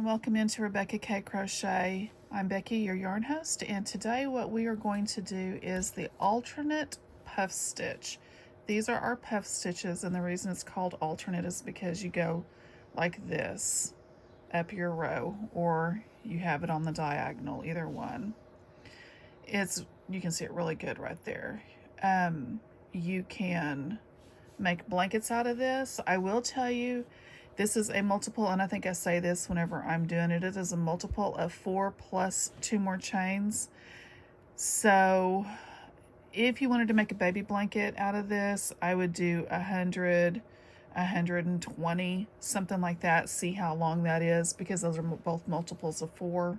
welcome into Rebecca K Crochet. I'm Becky, your yarn host, and today what we are going to do is the alternate puff stitch. These are our puff stitches, and the reason it's called alternate is because you go like this up your row, or you have it on the diagonal, either one. You can see it really good right there. You can make blankets out of this. I will tell you, this is a multiple, and I think I say this whenever I'm doing it. It is a multiple of 4 plus 2 more chains. So if you wanted to make a baby blanket out of this, I would do 100, 120, something like that. See how long that is, because those are both multiples of 4.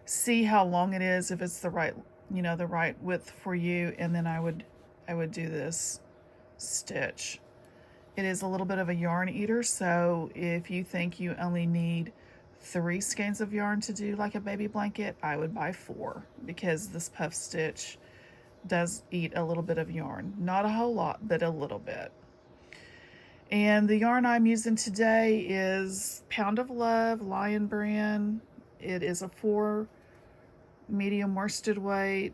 See how long it is, if it's the right, the right width for you, and then I would do this stitch. It is a little bit of a yarn eater, so if you think you only need 3 skeins of yarn to do like a baby blanket, I would buy 4, because this puff stitch does eat a little bit of yarn. Not a whole lot, but a little bit. And the yarn I'm using today is Pound of Love Lion brand. It is a 4 medium worsted weight.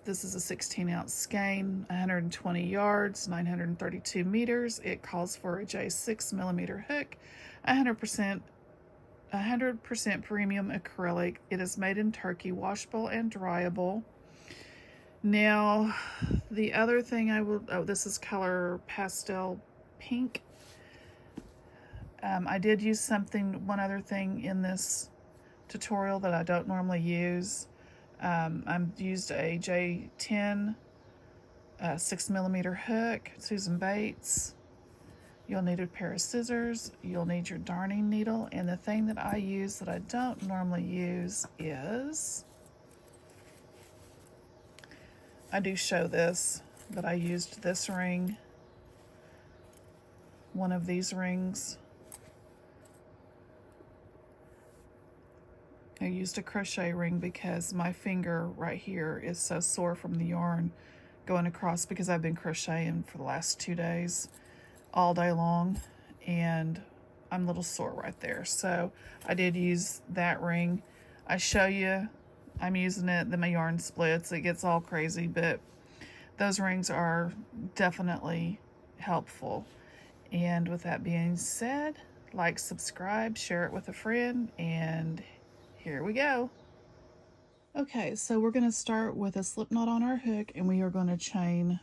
This is a 16-ounce skein, 120 yards, 932 meters. It calls for a J6 millimeter hook, 100% premium acrylic. It is made in Turkey, washable and dryable. Now, the other thing this is color pastel pink. I did use one other thing in this tutorial that I don't normally use. I used a J10 6 millimeter hook, Susan Bates. You'll need a pair of scissors. You'll need your darning needle. And the thing that I use that I don't normally use is, I do show this, but I used this ring, one of these rings. I used a crochet ring because my finger right here is so sore from the yarn going across, because I've been crocheting for the last 2 days all day long, and I'm a little sore right there. So I did use that ring. I show you, I'm using it, then my yarn splits, it gets all crazy, but those rings are definitely helpful. And with that being said, like, subscribe, share it with a friend, and here we go. Okay, so we're going to start with a slip knot on our hook, and we are going to chain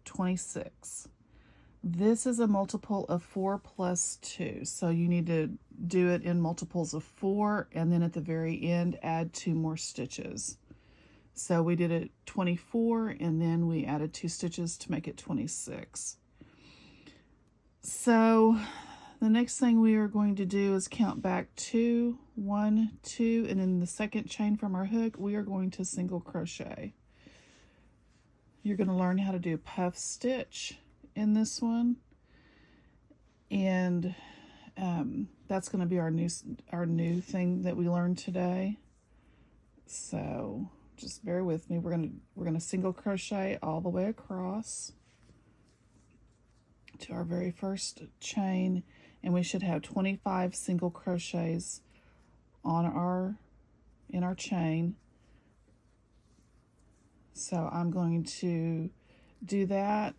26. This is a multiple of 4 plus 2, so you need to do it in multiples of 4, and then at the very end add 2 more stitches. So we did it 24, and then we added 2 stitches to make it 26. So the next thing we are going to do is count back 2, 1, 2, and in the second chain from our hook, we are going to single crochet. You're going to learn how to do puff stitch in this one, and that's going to be our new thing that we learned today. So just bear with me. We're going to single crochet all the way across to our very first chain, and we should have 25 single crochets in our chain. So I'm going to do that.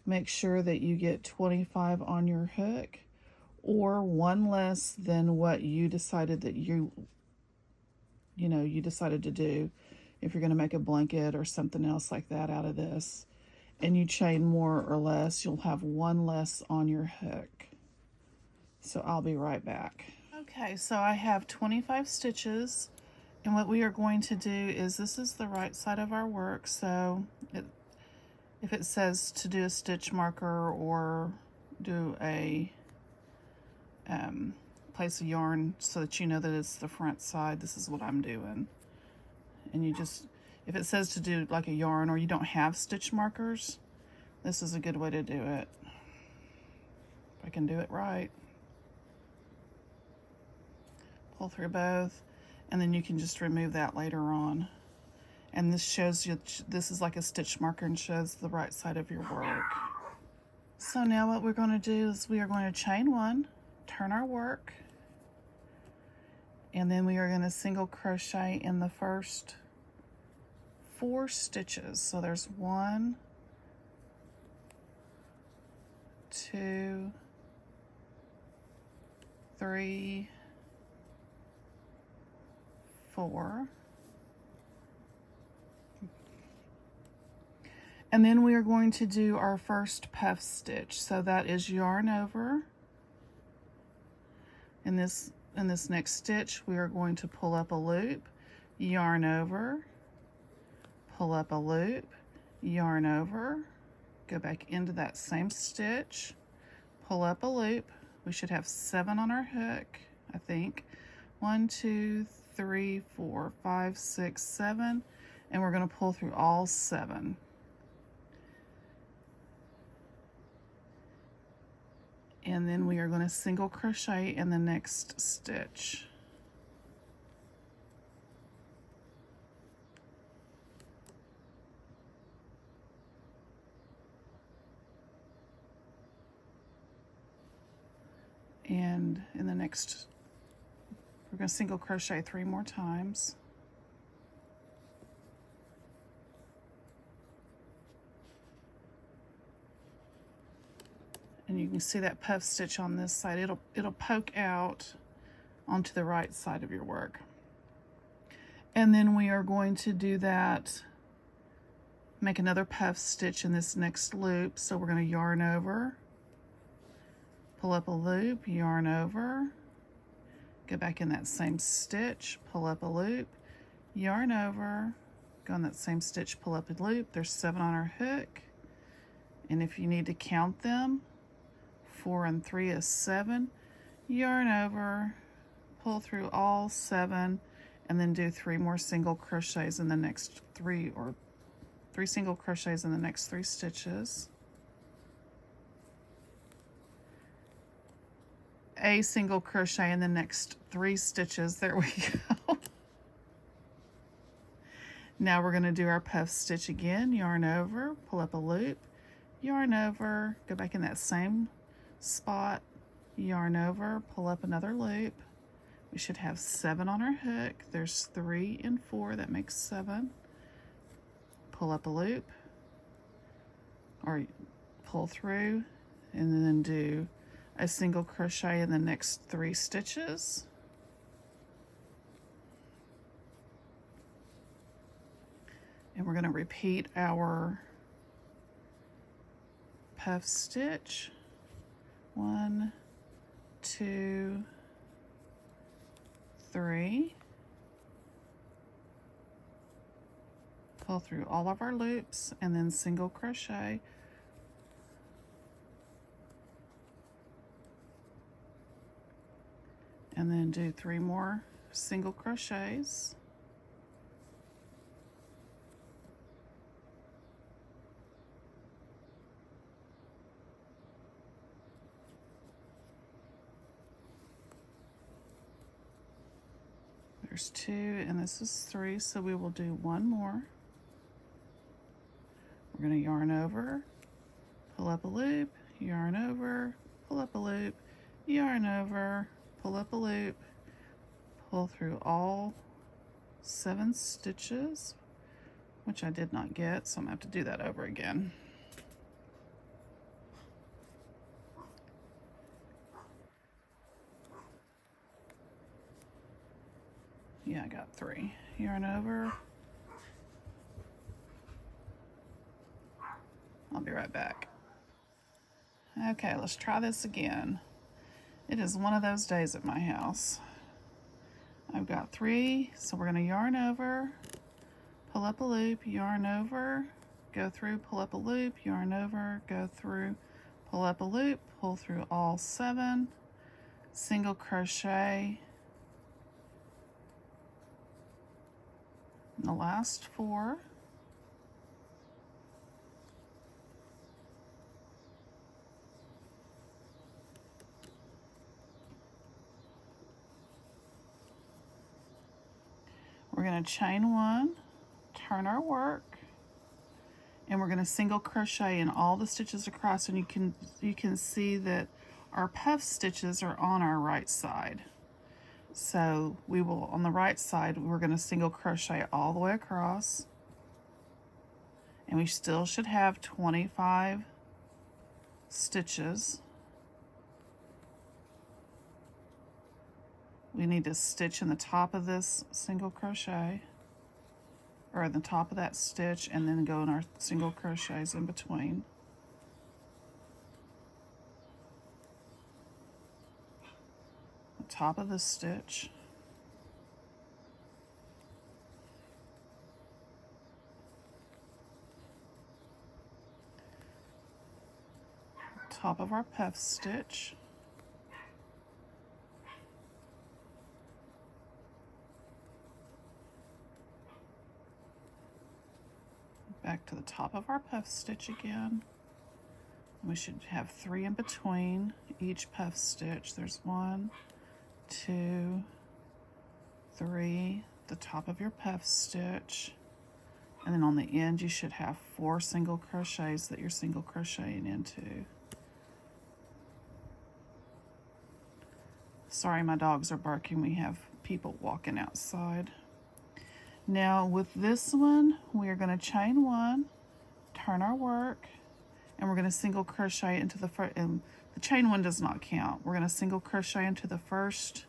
Make sure that you get 25 on your hook, or 1 less than what you decided that you decided to do. If you're going to make a blanket or something else like that out of this, and you chain more or less, you'll have 1 less on your hook. So I'll be right back. Okay, so I have 25 stitches, and what we are going to do is, this is the right side of our work, so if it says to do a stitch marker or do a place a yarn so that you know that it's the front side, this is what I'm doing. And you just, if it says to do like a yarn, or you don't have stitch markers, this is a good way to do it. If I can do it right. Pull through both, and then you can just remove that later on. And this shows you, this is like a stitch marker and shows the right side of your work. So now what we're going to do is we are going to chain 1, turn our work, And then we are going to single crochet in the first 4 stitches. So there's 1, 2, 3, 4. And then we are going to do our first puff stitch. So that is yarn over. In this next stitch, we are going to pull up a loop, yarn over, pull up a loop, yarn over, go back into that same stitch, pull up a loop. We should have 7 on our hook, I think. 1, 2, 3, 4, 5, 6, 7, and we're going to pull through all 7. And then we are going to single crochet in the next stitch. And in the next, we're going to single crochet 3 more times. And you can see that puff stitch on this side. It'll poke out onto the right side of your work. And then we are going to do that, make another puff stitch in this next loop. So we're going to yarn over, pull up a loop, yarn over, go back in that same stitch, pull up a loop, yarn over, go in that same stitch, pull up a loop. There's 7 on our hook. And if you need to count them, 4 and 3 is 7. Yarn over, pull through all 7, and then do 3 more single crochets in the next 3 single crochets in the next 3 stitches. A single crochet in the next 3 stitches. There we go. Now we're going to do our puff stitch again. Yarn over, pull up a loop, yarn over, go back in that same spot, yarn over, pull up another loop. We should have 7 on our hook. There's 3 and 4, that makes 7. Pull up a loop, or pull through, and then do a single crochet in the next 3 stitches. And we're going to repeat our puff stitch. 1, 2, 3. Pull through all of our loops and then single crochet. And then do 3 more single crochets. There's 2 and this is 3, so we will do 1 more. We're going to yarn over, pull up a loop, yarn over, pull up a loop, yarn over, pull up a loop, pull through all 7 stitches, which I did not get, so I'm going to have to do that over again. Yeah, I got 3. Yarn over. I'll be right back. Okay, let's try this again. It is one of those days at my house. I've got 3, so we're going to yarn over, pull up a loop, yarn over, go through, pull up a loop, yarn over, go through, pull up a loop, pull through all 7, single crochet in the last 4. We're going to chain 1, turn our work, and we're going to single crochet in all the stitches across, and you can see that our puff stitches are on our right side. So we will, on the right side, we're going to single crochet all the way across, and we still should have 25 stitches. We need to stitch in the top of this single crochet, or the top of that stitch, and then go in our single crochets in between. The top of the stitch, top of our puff stitch, back to the top of our puff stitch again. We should have 3 in between each puff stitch. There's 1, 2, 3, the top of your puff stitch, and then on the end you should have 4 single crochets that you're single crocheting into. Sorry, my dogs are barking. We have people walking outside. Now with this one, we are going to chain 1, turn our work, and we're going to single crochet into the first, and the chain 1 does not count. We're going to single crochet into the first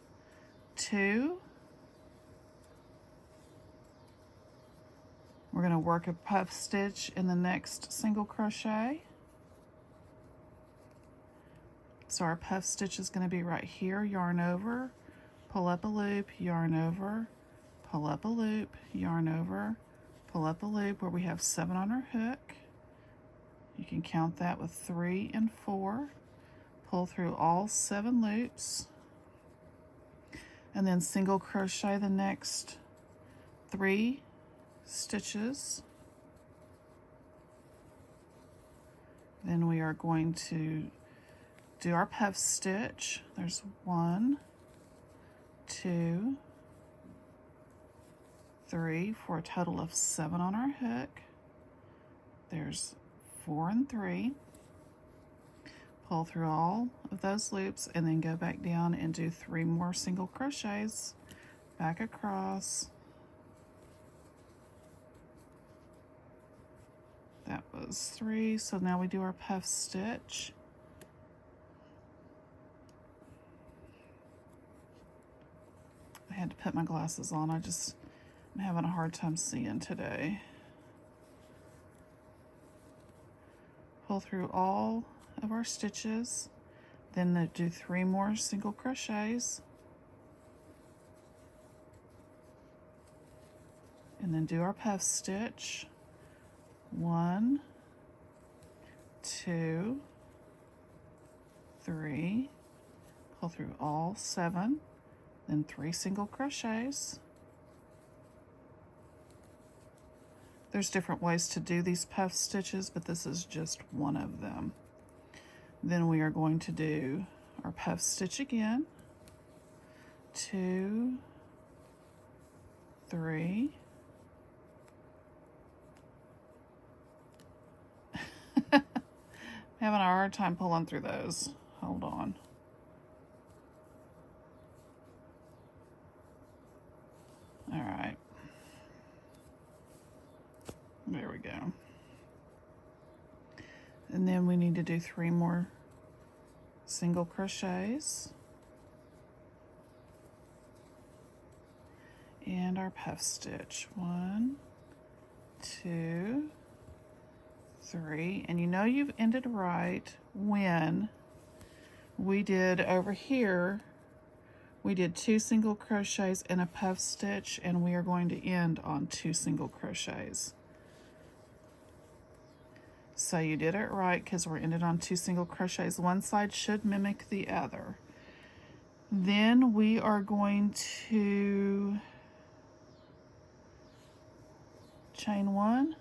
2. We're going to work a puff stitch in the next single crochet. So our puff stitch is going to be right here, yarn over, pull up a loop, yarn over, pull up a loop, yarn over, pull up a loop, where we have 7 on our hook. You can count that with 3 and 4. Pull through all 7 loops, and then single crochet the next 3 stitches. Then we are going to do our puff stitch. There's 1, 2, 3, for a total of 7 on our hook. There's 4 and 3. Pull through all of those loops, and then go back down and do 3 more single crochets back across. That was 3. So now we do our puff stitch. I had to put my glasses on. I'm having a hard time seeing today. Pull through all of our stitches, then do 3 more single crochets, and then do our puff stitch. 1, 2, 3, pull through all 7, then 3 single crochets. There's different ways to do these puff stitches, but this is just one of them. Then we are going to do our puff stitch again. 2, 3. I'm having a hard time pulling through those. Hold on. All right. There we go. And then we need to do 3 more single crochets. And our puff stitch. 1, 2, 3. And you know you've ended right when we did over here, we did 2 single crochets and a puff stitch, and we are going to end on 2 single crochets. So you did it right, because we're ended on 2 single crochets. One side should mimic the other. Then we are going to chain 1,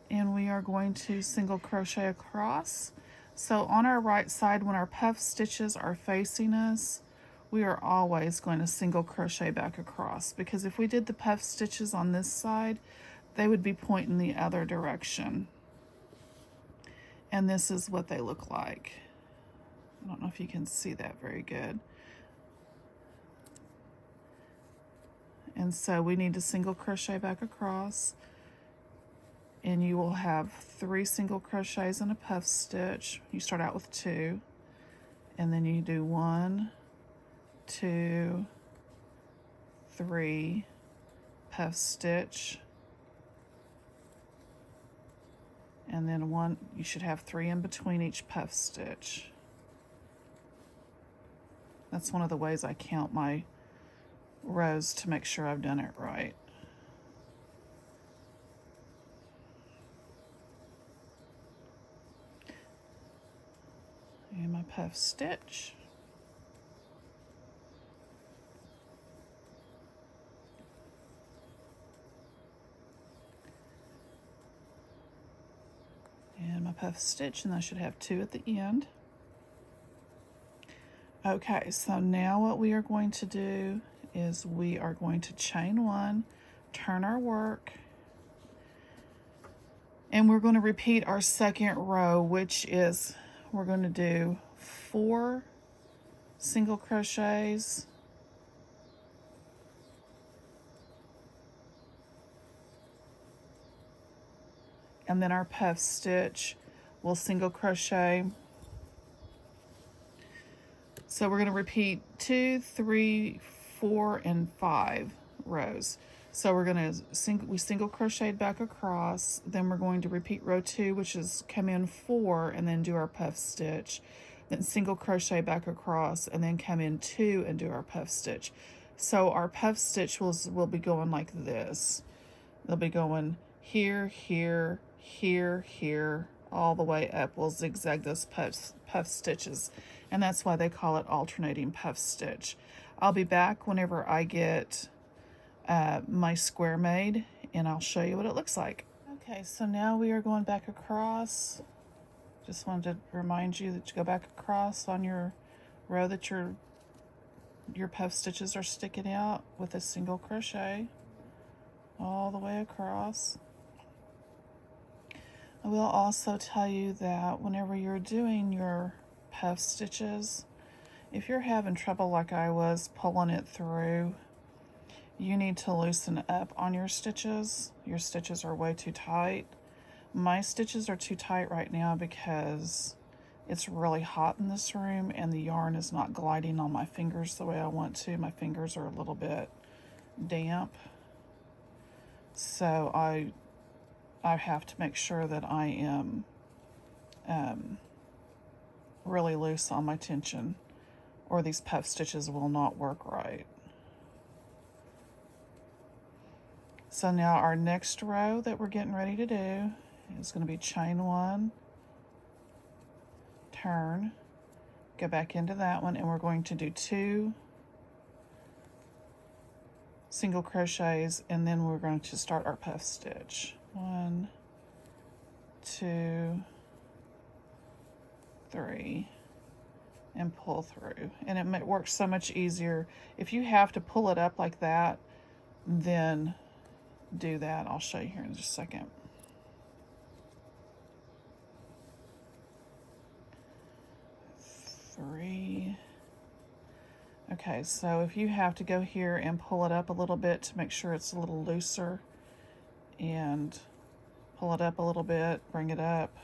and we are going to single crochet across. So on our right side, when our puff stitches are facing us, we are always going to single crochet back across, because if we did the puff stitches on this side, they would be pointing the other direction. And this is what they look like. I don't know if you can see that very good. And so we need to single crochet back across, and you will have 3 single crochets in a puff stitch. You start out with 2, and then you do 1, 2, 3 puff stitch, and then 1. You should have 3 in between each puff stitch. That's one of the ways I count my rows to make sure I've done it right. And my puff stitch. And my puff stitch, and I should have 2 at the end. Okay, so now what we are going to do is we are going to chain 1, turn our work, and we're going to repeat our second row, which is we're going to do 4 single crochets, and then our puff stitch, we'll single crochet. So we're going to repeat 2, 3, 4, and 5 rows. So we're going to we single crocheted back across, then we're going to repeat row 2, which is come in 4 and then do our puff stitch, then single crochet back across and then come in 2 and do our puff stitch. So our puff stitch will be going like this. They'll be going here, here, here, here, all the way up. We'll zigzag those puff stitches, and that's why they call it alternating puff stitch. I'll be back whenever I get my square made, and I'll show you what it looks like. Okay, so now we are going back across. Just wanted to remind you that you go back across on your row that your puff stitches are sticking out with a single crochet all the way across. I will also tell you that whenever you're doing your puff stitches, if you're having trouble like I was pulling it through, you need to loosen up on your stitches. Your stitches are way too tight. My stitches are too tight right now because it's really hot in this room and the yarn is not gliding on my fingers the way I want to. My fingers are a little bit damp. So I have to make sure that I am really loose on my tension, or these puff stitches will not work right. So now our next row that we're getting ready to do is going to be chain 1, turn, go back into that one, and we're going to do 2 single crochets, and then we're going to start our puff stitch. 1, 2, 3, and pull through. And it works so much easier. If you have to pull it up like that, then do that. I'll show you here in just a second. Three. Okay, so if you have to go here and pull it up a little bit to make sure it's a little looser, and pull it up a little bit, bring it up,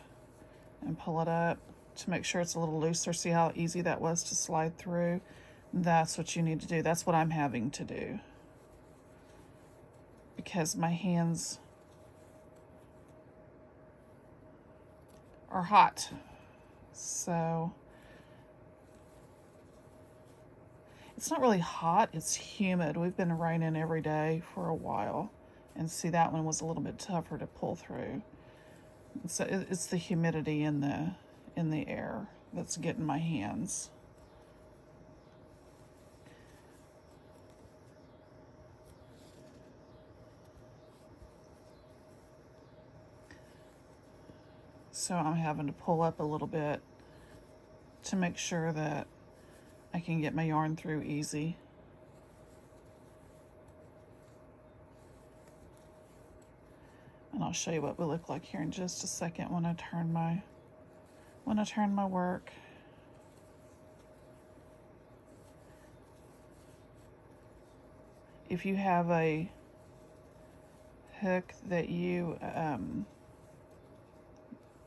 and pull it up to make sure it's a little looser. See how easy that was to slide through? That's what you need to do. That's what I'm having to do, because my hands are hot. So it's not really hot, it's humid. We've been raining every day for a while. And see, that one was a little bit tougher to pull through. So it's the humidity in the air that's getting my hands. So I'm having to pull up a little bit to make sure that I can get my yarn through easy. And I'll show you what we look like here in just a second when I turn my work. if you have a hook that you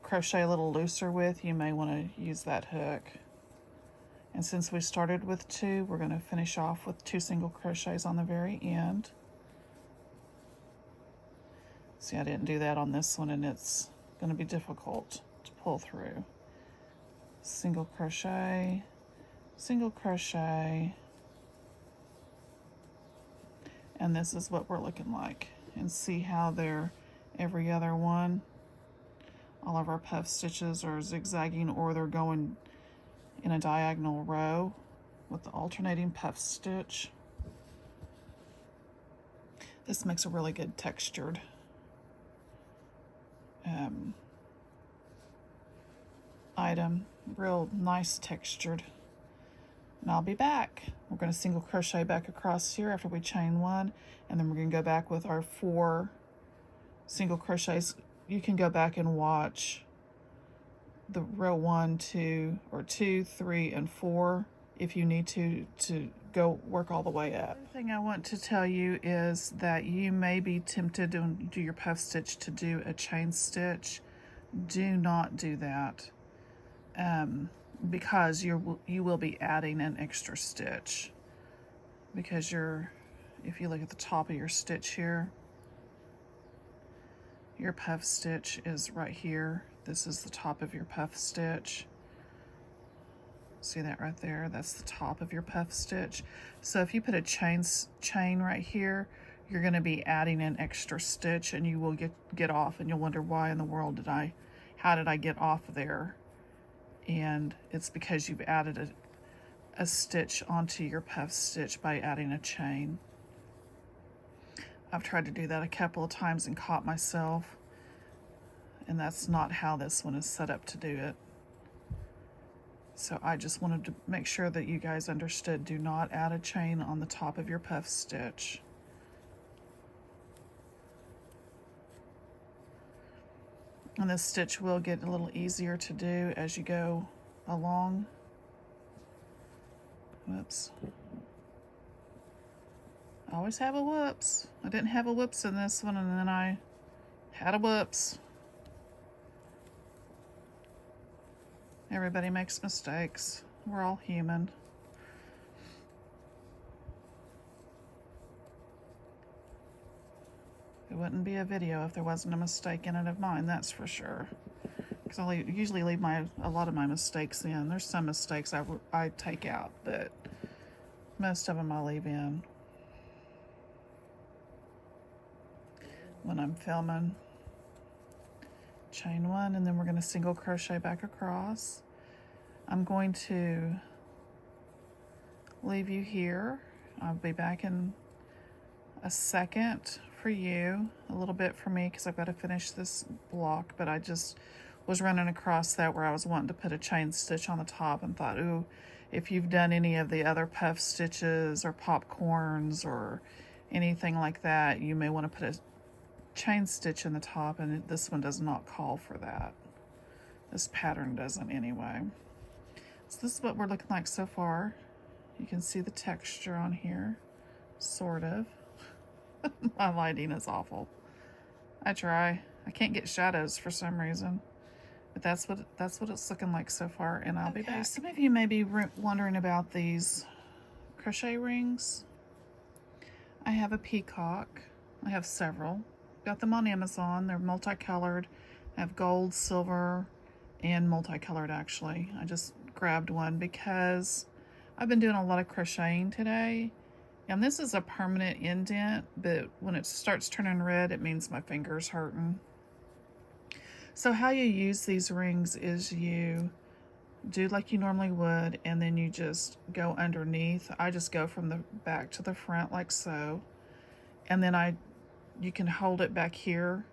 crochet a little looser with, you may want to use that hook. And since we started with 2, we're going to finish off with 2 single crochets on the very end. See, I didn't do that on this one, and it's going to be difficult to pull through. Single crochet, single crochet, and this is what we're looking like. And see how they're every other one. All of our puff stitches are zigzagging, or they're going in a diagonal row with the alternating puff stitch. This makes a really good textured item, real nice textured. And I'll be back. We're going to single crochet back across here after we chain 1, and then we're going to go back with our 4 single crochets. You can go back and watch the row 1, 2, or 2, 3, and 4 if you need to go work all the way up. The other thing I want to tell you is that you may be tempted to do your puff stitch to do a chain stitch. Do not do that, because you will be adding an extra stitch, because if you look at the top of your stitch here, your puff stitch is right here. This is the top of your puff stitch. See that right there? That's the top of your puff stitch. So if you put a chain right here, you're going to be adding an extra stitch, and you will get off, and you'll wonder, why in the world how did I get off there? And it's because you've added a stitch onto your puff stitch by adding a chain. I've tried to do that a couple of times and caught myself, and that's not how this one is set up to do it. So I just wanted to make sure that you guys understood, do not add a chain on the top of your puff stitch. And this stitch will get a little easier to do as you go along. Whoops. I always have a whoops. I didn't have a whoops in this one, and then I had a whoops. Everybody makes mistakes. We're all human. It wouldn't be a video if there wasn't a mistake in it of mine, that's for sure. Because I usually leave a lot of my mistakes in. There's some mistakes I take out, but most of them I leave in when I'm filming. Chain 1, and then we're going to single crochet back across. I'm going to leave you here. I'll be back in a second for you, a little bit for me, because I've got to finish this block, but I just was running across that where I was wanting to put a chain stitch on the top, and thought, ooh, if you've done any of the other puff stitches or popcorns or anything like that, you may want to put a chain stitch in the top, and this one does not call for that. This pattern doesn't anyway. So this is what we're looking like so far. You can see the texture on here, sort of. My lighting is awful. I try. I can't get shadows for some reason, but that's what it's looking like so far, and I'll be back. Some of you may be wondering about these crochet rings. I have a peacock. I have several. Got them on Amazon. They're multicolored. I have gold, silver, and multicolored actually. I just grabbed one because I've been doing a lot of crocheting today, and this is a permanent indent, but when it starts turning red, it means my finger's hurting. So how you use these rings is you do like you normally would, and then you just go underneath. I just go from the back to the front like so, and then you can hold it back here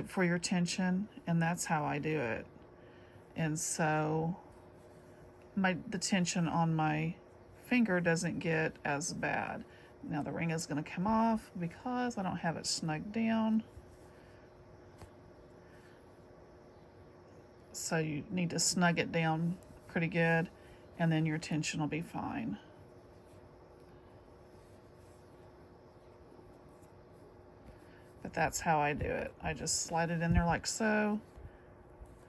for your tension, and that's how I do it. And so the tension on my finger doesn't get as bad. Now the ring is going to come off because I don't have it snugged down. So you need to snug it down pretty good, and then your tension will be fine. that's how I do it. I just slide it in there like so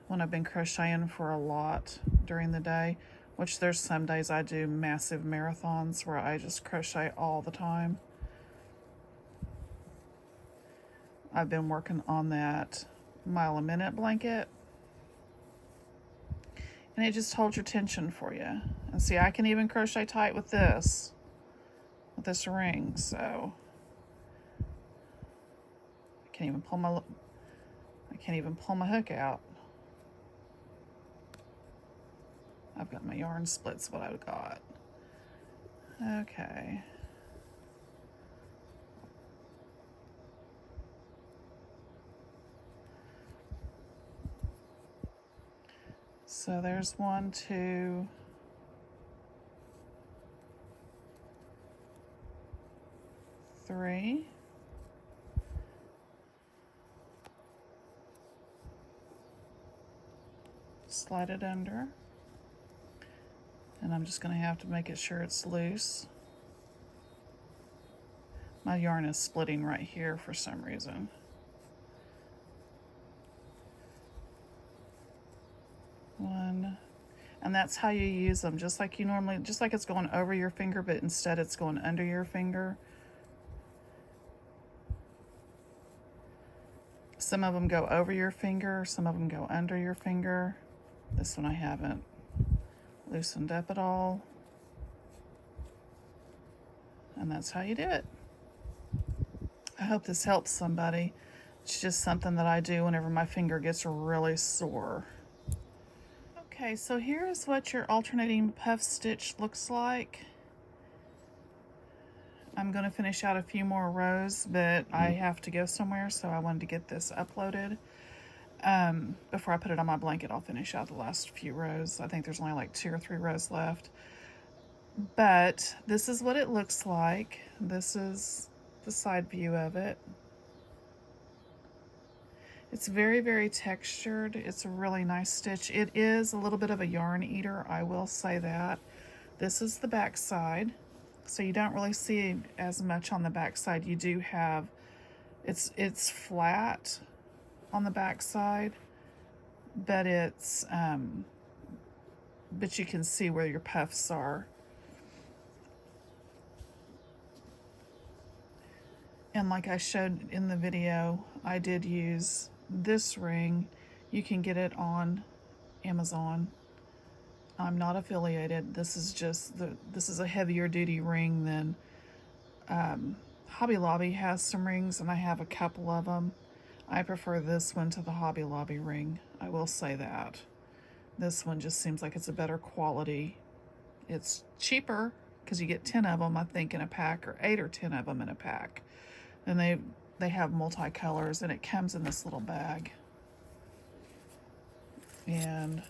when I've been crocheting for a lot during the day, which there's some days I do massive marathons where I just crochet all the time. I've been working on that mile a minute blanket, and it just holds your tension for you. And see, I can even crochet tight with this ring, so I can't even pull my hook out. I've got my yarn splits, what I've got. Okay. So there's 1, 2, 3. Slide it under. And I'm just going to have to make it sure it's loose. My yarn is splitting right here for some reason. One. And that's how you use them, just like you normally, just like it's going over your finger, but instead it's going under your finger. Some of them go over your finger, some of them go under your finger. This one I haven't loosened up at all. And that's how you do it. I hope this helps somebody. It's just something that I do whenever my finger gets really sore. Okay, so here's what your alternating puff stitch looks like. I'm going to finish out a few more rows, but I have to go somewhere, so I wanted to get this uploaded. Before I put it on my blanket, I'll finish out the last few rows. I think there's only like 2 or 3 rows left. But this is what it looks like. This is the side view of it. It's very, very textured. It's a really nice stitch. It is a little bit of a yarn eater, I will say that. This is the back side, so you don't really see as much on the back side. You do have, it's flat on the back side, but it's, but you can see where your puffs are. And like I showed in the video, I did use this ring. You can get it on Amazon. I'm not affiliated. This is just this is a heavier duty ring than Hobby Lobby has some rings, and I have a couple of them. I prefer this one to the Hobby Lobby ring. I will say that. This one just seems like it's a better quality. It's cheaper because you get 10 of them, I think, in a pack, or 8 or 10 of them in a pack. And they have multicolors, and it comes in this little bag. And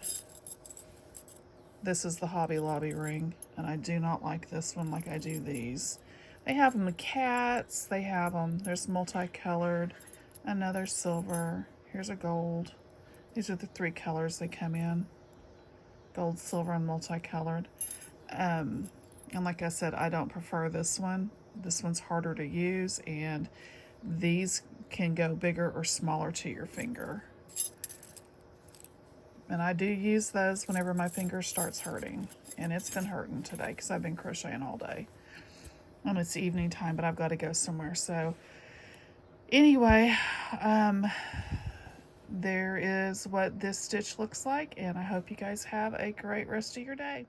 this is the Hobby Lobby ring, and I do not like this one like I do these. They have them with cats, they have them, there's multicolored, another silver, here's a gold. These are the 3 colors they come in, gold, silver, and multicolored. And like I said, I don't prefer this one. This one's harder to use, and these can go bigger or smaller to your finger. And I do use those whenever my finger starts hurting. And it's been hurting today because I've been crocheting all day. And it's evening time, but I've got to go somewhere. So anyway, there is what this stitch looks like. And I hope you guys have a great rest of your day.